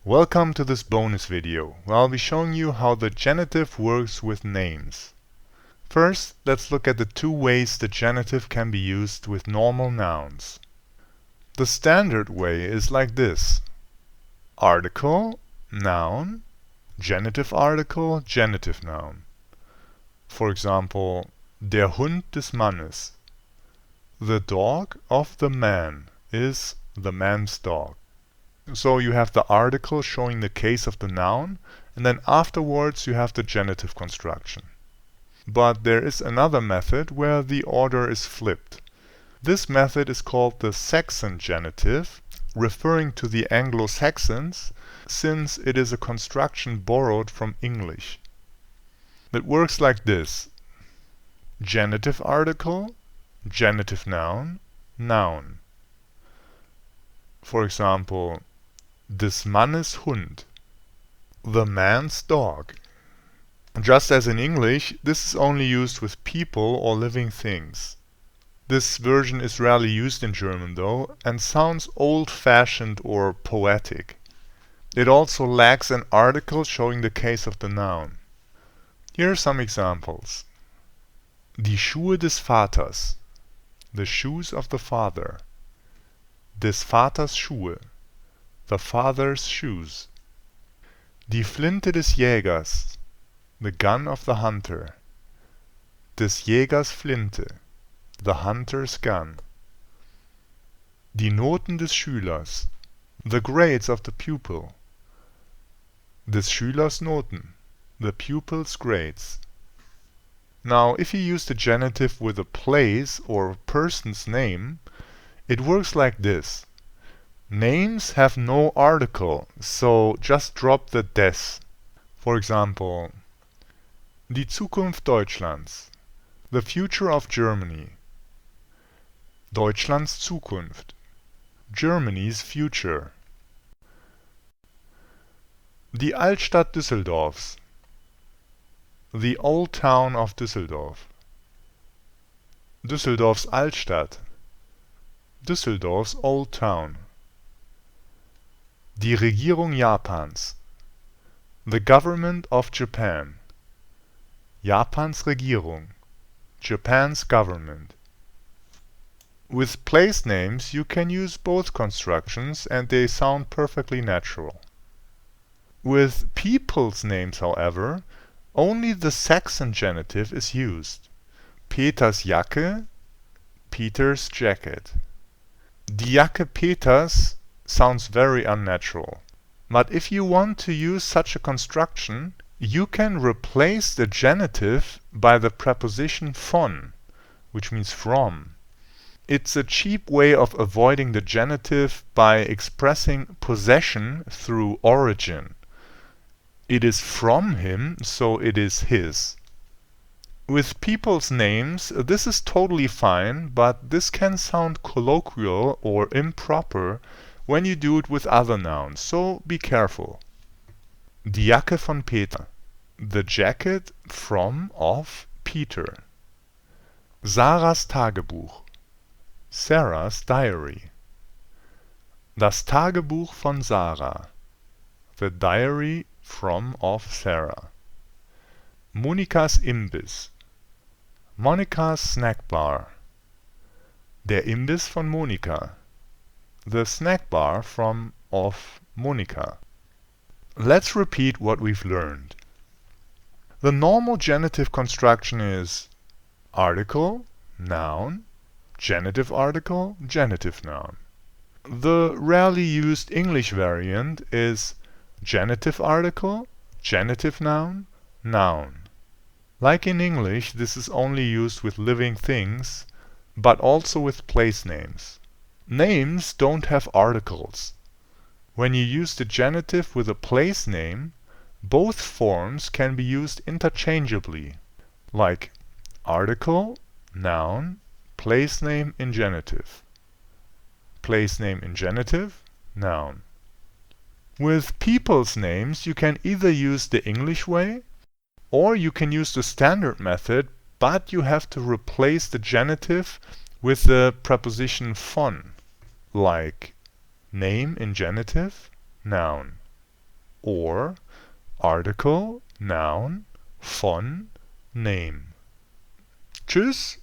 Welcome to this bonus video, where I'll be showing you how the genitive works with names. First, let's look at the two ways the genitive can be used with normal nouns. The standard way is like this: article, noun, genitive article, genitive noun. For example, der Hund des Mannes. The dog of the man is the man's dog. So you have the article showing the case of the noun, and then afterwards you have the genitive construction. But there is another method where the order is flipped. This method is called the Saxon genitive, referring to the Anglo-Saxons, since it is a construction borrowed from English. It works like this: genitive article, genitive noun, noun. For example, des Mannes Hund, the man's dog. Just as in English, this is only used with people or living things. This version is rarely used in German though, and sounds old-fashioned or poetic. It also lacks an article showing the case of the noun. Here are some examples. Die Schuhe des Vaters, the shoes of the father. Des Vaters Schuhe, the father's shoes. Die Flinte des Jägers, the gun of the hunter. Des Jägers Flinte, the hunter's gun. Die Noten des Schülers, the grades of the pupil. Des Schülers Noten, the pupil's grades. Now, if you use the genitive with a place or a person's name, it works like this. Names have no article, so just drop the des. For example, die Zukunft Deutschlands, the future of Germany. Deutschlands Zukunft, Germany's future. Die Altstadt Düsseldorfs, the old town of Düsseldorf. Düsseldorfs Altstadt, Düsseldorf's old town. Die Regierung Japans, the government of Japan. Japans Regierung, Japan's government. With place names you can use both constructions and they sound perfectly natural. With people's names, however, only the Saxon genitive is used. Peters Jacke, Peter's jacket. Die Jacke Peters sounds very unnatural. But if you want to use such a construction, you can replace the genitive by the preposition von, which means from. It's a cheap way of avoiding the genitive by expressing possession through origin. It is from him, so it is his. With people's names, this is totally fine, but this can sound colloquial or improper when you do it with other nouns, so be careful. Die Jacke von Peter, the jacket from of Peter. Sarahs Tagebuch, Sarah's diary. Das Tagebuch von Sarah, the diary from of Sarah. Monikas Imbiss, Monikas snack bar. Der Imbiss von Monika, the snack bar from of Monika. Let's repeat what we've learned. The normal genitive construction is article, noun, genitive article, genitive noun. The rarely used English variant is genitive article, genitive noun, noun. Like in English, this is only used with living things, but also with place names. Names don't have articles. When you use the genitive with a place name, both forms can be used interchangeably, like article, noun, place name in genitive. Place name in genitive, noun. With people's names, you can either use the English way, or you can use the standard method, but you have to replace the genitive with the preposition von, like name in genitive, noun. or article, noun, von, name. Tschüss!